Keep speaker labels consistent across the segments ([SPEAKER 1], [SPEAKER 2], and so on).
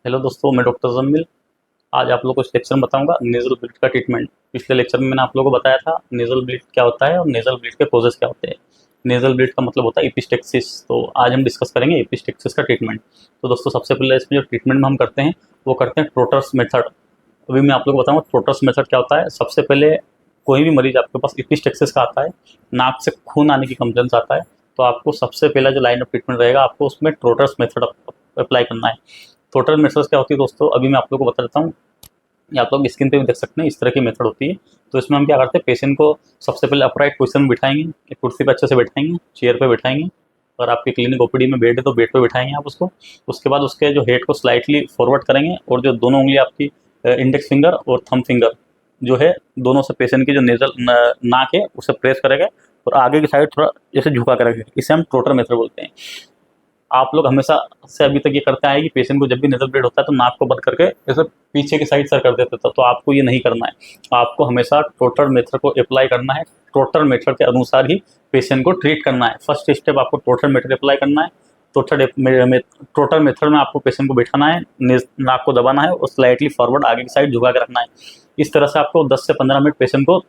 [SPEAKER 1] Hello दोस्तों, मैं doctor जम्मिल। आज आप लोगों को इस लेक्चर में बताऊंगा नेजल ब्लीड का ट्रीटमेंट। पिछले लेक्चर में मैंने आप लोगों को बताया था नेजल ब्लीड क्या होता है और नेजल ब्लीड के कॉजेस क्या होते हैं। नेजल ब्लीड का मतलब होता है एपिस्टेक्सिस। तो आज हम डिस्कस करेंगे एपिस्टेक्सिस का ट्रीटमेंट। तो दोस्तों, सबसे पहले इसमें जो ट्रीटमेंट हम करते हैं वो करते हैं ट्रोटर्स मेथड। अभी मैं आप लोगों को बताऊंगा ट्रोटर्स मेथड क्या होता है। सबसे पहले कोई भी मरीज आपके पास एपिस्टेक्सिस का आता है, नाक से खून आने की कंप्लेंस आता है, तो आपको सबसे पहला जो लाइन ऑफ ट्रीटमेंट रहेगा आपको उसमें ट्रोटर्स मेथड अप्लाई करना है। टोटल मेथड्स क्या होती है दोस्तों, अभी मैं आप लोगों को बता देता हूँ। ये आप लोग स्क्रीन पे भी देख सकते हैं, इस तरह की मेथड होती है। तो इसमें हम क्या करते हैं, पेशेंट को सबसे पहले अपराइट पोजीशन में बिठाएंगे, एक कुर्सी पे अच्छे से बैठाएंगे, चेयर पे बैठाएंगे। अगर आपके क्लिनिक ओपीडी में बेड है तो बेड पे बैठाएंगे आप उसको। उसके बाद उसके जो हेड को स्लाइटली फॉरवर्ड करेंगे और जो दोनों उंगली आपकी इंडेक्स फिंगर और थंब फिंगर जो है, दोनों से पेशेंट की जो नेजल नाक है उसे प्रेस करेंगे और आगे की साइड थोड़ा जैसे झुका कर रखेंगे। इसे हम ट्रोटर मेथड बोलते हैं। आप लोग हमेशा से अभी तक ये करते आए कि पेशेंट को जब भी नेजल ब्लीड होता है तो नाक को बंद करके जैसे पीछे की साइड सर कर देते थे। तो आपको ये नहीं करना है, आपको हमेशा टोटल मेथड को अप्लाई करना है। टोटल मेथड के अनुसार ही पेशेंट को ट्रीट करना है। फर्स्ट स्टेप आपको टोटल मेथड अप्लाई करना है। टोटल मेथड में आपको पेशेंट को बैठाना है, नाक को दबाना है और स्लाइटली फॉरवर्ड आगे की साइड झुका के रखना है। इस तरह से आपको 10 से 15 मिनट पेशेंट को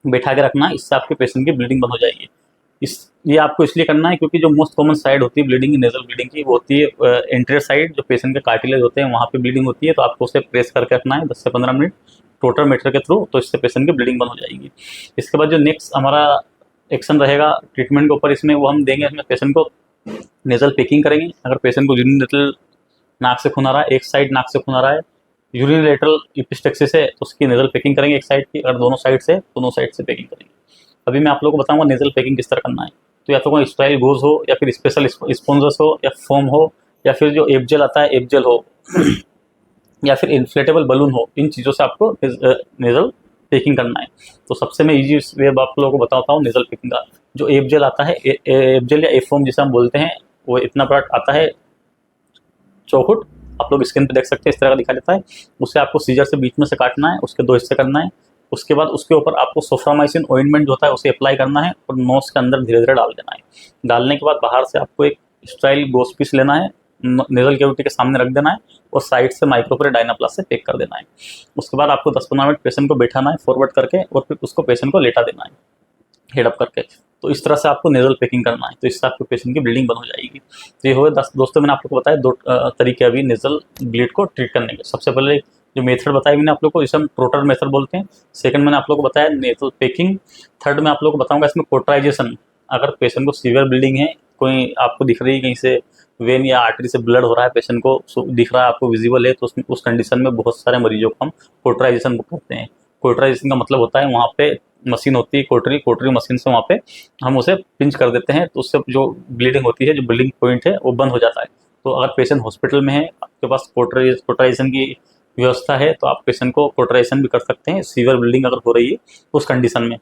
[SPEAKER 1] बैठा के रखना है। इससे आपके पेशेंट की ब्लीडिंग बंद हो जाएगी। इस ये आपको इसलिए करना है क्योंकि जो मोस्ट कॉमन साइड होती है ब्लीडिंग, नेजल ब्लीडिंग की, वो होती है एंटीरियर साइड, जो पेशेंट के कार्टिलेज होते हैं वहाँ पे ब्लीडिंग होती है। तो आपको उसे प्रेस करके रखना है 10 से 15 मिनट टोटल मेथड के थ्रू। तो इससे पेशेंट की ब्लीडिंग बंद हो जाएगी। इसके बाद जो नेक्स्ट हमारा एक्शन रहेगा ट्रीटमेंट के ऊपर, इसमें वो हम देंगे, इसमें पेशेंट को नेजल पैकिंग करेंगे। अगर पेशेंट को यूरिनलेटरल नाक से खून आ रहा है, एक साइड नाक से खून आ रहा है, यूरिनलेटरल एपिस्टेक्सिस है, तो उसकी नेजल पैकिंग करेंगे एक साइड की। अगर दोनों साइड से, दोनों साइड से पैकिंग करेंगे। अभी मैं आप लोगों को बताऊंगा नेजल पैकिंग किस तरह करना है। तो या तो कोई स्टाइल गोज हो, या फिर स्पेशल स्पॉन्जर्स हो, या फोम हो, या फिर जो एपजेल आता है एपजेल हो, या फिर इन्फ्लेटेबल बलून हो, इन चीज़ों से आपको नेजल पैकिंग करना है। तो सबसे मैं इजी वे आप लोगों को बताता हूँ नेजल पैकिंग का। जो एपजेल आता है, एपजेल या एफोम जिसे हम बोलते हैं, वो इतना बड़ा आता है, चौखुट, आप लोग स्क्रीन पे देख सकते हैं, इस तरह का दिखा देता है। उसे आपको सीजर से बीच में से काटना है, उसके 2 हिस्से करना है। उसके बाद उसके ऊपर आपको सोफ्रामाइसिन ऑइंटमेंट जो होता है उसे अप्लाई करना है और नोज के अंदर धीरे धीरे डाल देना है। डालने के बाद बाहर से आपको एक स्टाइल गोस पीस लेना है, नेजल कैविटी के सामने रख देना है और साइड से माइक्रोप्रे डायनाप्लास से पैक कर देना है। उसके बाद आपको 10-15 मिनट पेशेंट को बैठाना है फॉरवर्ड करके और फिर उसको पेशेंट को लेटा देना है हेड अप करके। तो इस तरह से आपको नेजल पैकिंग करना है। तो इससे आपके पेशेंट की ब्लीडिंग बंद हो जाएगी। तो ये हो गए दोस्तों, मैंने आप लोग को बताया 2 तरीके अभी नेजल ब्लीड को ट्रीट करने के। सबसे पहले जो मेथड बताया मैंने आप लोग को, इसे हम ट्रोटर मेथड बोलते हैं। सेकंड मैंने आप लोग को बताया नेजल पैकिंग। थर्ड मैं आप लोग को बताऊंगा इसमें कोटराइजेशन। अगर पेशेंट को सीवियर ब्लीडिंग है, कोई आपको दिख रही है कहीं से वेन या आर्टरी से ब्लड हो रहा है, पेशेंट को दिख रहा है, आपको विजिबल है, तो उस कंडीशन में बहुत सारे मरीजों को हम कोटराइजेशन करते हैं। कोटराइजेशन का मतलब होता है वहाँ पे मशीन होती है, कोटरी मशीन से वहाँ पे हम उसे पिंच कर देते हैं, तो उससे जो ब्लीडिंग होती है, जो ब्लीडिंग पॉइंट है, वो बंद हो जाता है। तो अगर पेशेंट हॉस्पिटल में है, आपके पास कोटराइजेशन की व्यवस्था है, तो आप पेशेंट को कोटराइजेशन भी कर सकते हैं सीवियर ब्लीडिंग अगर हो रही है उस कंडीशन में।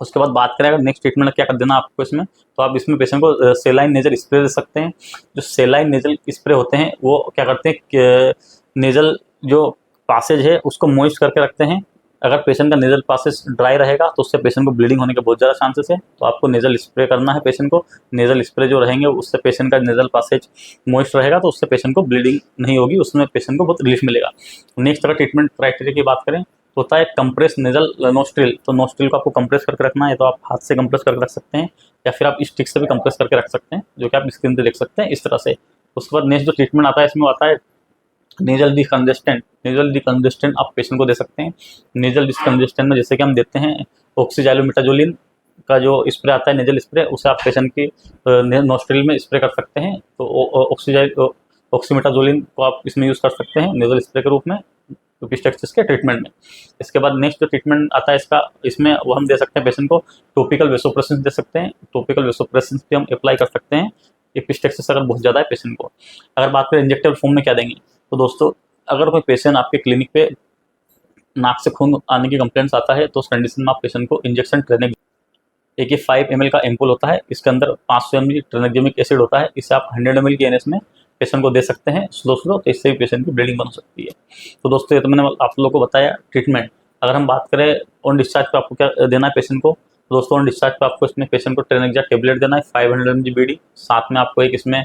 [SPEAKER 1] उसके बाद बात करें अगर नेक्स्ट ट्रीटमेंट क्या कर देना आपको इसमें, तो आप इसमें पेशेंट को सेलाइन नेजल स्प्रे दे सकते हैं। जो सेलाइन नेजल स्प्रे होते हैं वो क्या करते हैं कि नेजल जो पासेज है उसको मॉइस्ट करके रखते हैं। अगर पेशेंट का नेजल पासेज ड्राई रहेगा तो उससे पेशेंट को ब्लीडिंग होने के बहुत ज़्यादा चांसेस है। तो आपको नेजल स्प्रे करना है पेशेंट को। नेजल स्प्रे जो रहेंगे उससे पेशेंट का नेजल पासेज मॉइस्ट रहेगा, तो उससे पेशेंट को ब्लीडिंग नहीं होगी, उसमें पेशेंट को बहुत रिलीफ मिलेगा। नेक्स्ट अगर ट्रीटमेंट क्राइटेरिया की बात करें तो होता है कंप्रेस नेजल नोस्ट्रिल। तो नोस्ट्रिल को आपको कंप्रेस करके रखना है, तो आप हाथ से कंप्रेस करके रख सकते हैं या फिर आप स्टिक से भी कंप्रेस करके रख सकते हैं, जो कि आप स्क्रीन पे देख सकते हैं इस तरह से। उसके बाद नेक्स्ट जो ट्रीटमेंट आता है इसमें आता है नेजल डिकंजेस्टेंट। नेजल डिकंजेस्टेंट आप पेशेंट को दे सकते हैं। नेजल डिकंजेस्टेंट में जैसे कि हम देते हैं ऑक्सीजाइलोमेटाजोलिन का जो स्प्रे आता है नेजल स्प्रे, उसे आप पेशेंट की नोस्ट्रिल में स्प्रे कर सकते हैं। तो ऑक्सीमेटाजोलिन को आप इसमें यूज़ कर सकते हैं नेजल स्प्रे के रूप में एपिस्टेक्सिस के ट्रीटमेंट में। इसके बाद नेक्स्ट जो ट्रीटमेंट आता है इसका, इसमें वो हम दे सकते हैं पेशेंट को टॉपिकल वेसोप्रेसिन दे सकते हैं। टॉपिकल वेसोप्रेसिन भी हम अप्लाई कर सकते हैं एपिस्टेक्सिस अगर बहुत ज़्यादा है पेशेंट को। अगर बात करें इंजेक्टेबल फॉर्म में क्या देंगे, तो दोस्तों अगर कोई पेशेंट आपके क्लिनिक पे नाक से खून आने की कंप्लेंट्स आता है, तो उस कंडीशन में आप पेशेंट को इंजेक्शन ट्रेनेक, एक ये 5 ml का एम्पोल होता है, इसके अंदर 500 ml ट्रेनेक्जेमिक एसिड होता है, इसे आप 100 ml की एनएस में पेशेंट को दे सकते हैं स्लो, तो इससे भी पेशेंट की ब्लीडिंग बन सकती है। तो दोस्तों ये तो मैंने आप लोगों को बताया ट्रीटमेंट। अगर हम बात करें ऑन डिस्चार्ज पे आपको क्या देना है पेशेंट को, दोस्तों ऑन डिस्चार्ज पे आपको इसमें पेशेंट को ट्रेनेक्जा टेबलेट देना है 500 mg BD। साथ में आपको एक इसमें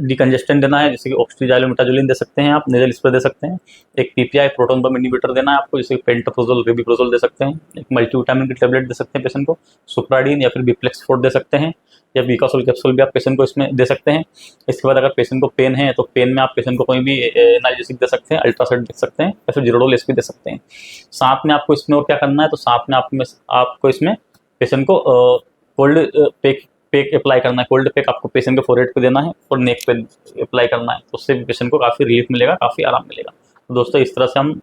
[SPEAKER 1] डिकंजेस्टेंट देना है, जैसे कि ऑक्सीडाइलोमिटाजोलिन दे सकते हैं आप, नेजल स्प्रे दे सकते हैं। एक पीपीआई प्रोटॉन पम्प इनहिबिटर देना है आपको, जैसे पेंटोप्रोजोल, रिबिप्रोजोल दे सकते हैं। एक मल्टीविटामिन की टेबलेट दे सकते हैं पेशेंट को, सुप्राडीन या फिर बिप्लेक्स फोर्ट दे सकते हैं, या विकासोल कैप्सूल भी आप पेशेंट को इसमें दे सकते हैं। इसके बाद अगर पेशेंट को पेन है तो पेन में आप पेशेंट को कोई भी एनाल्जेसिक दे सकते हैं, अल्ट्रासेट दे सकते हैं, या फिर जीरोडोल एसपी दे सकते हैं। साथ में आपको इसमें और क्या करना है, तो साथ में आपको इसमें पेशेंट को कोल्ड पैक अप्लाई करना है। कोल्ड पैक आपको पेशेंट के फोरहेड पे देना है और नेक पे अप्लाई करना है, तो उससे भी पेशेंट को काफ़ी रिलीफ मिलेगा, काफ़ी आराम मिलेगा। तो दोस्तों इस तरह से हम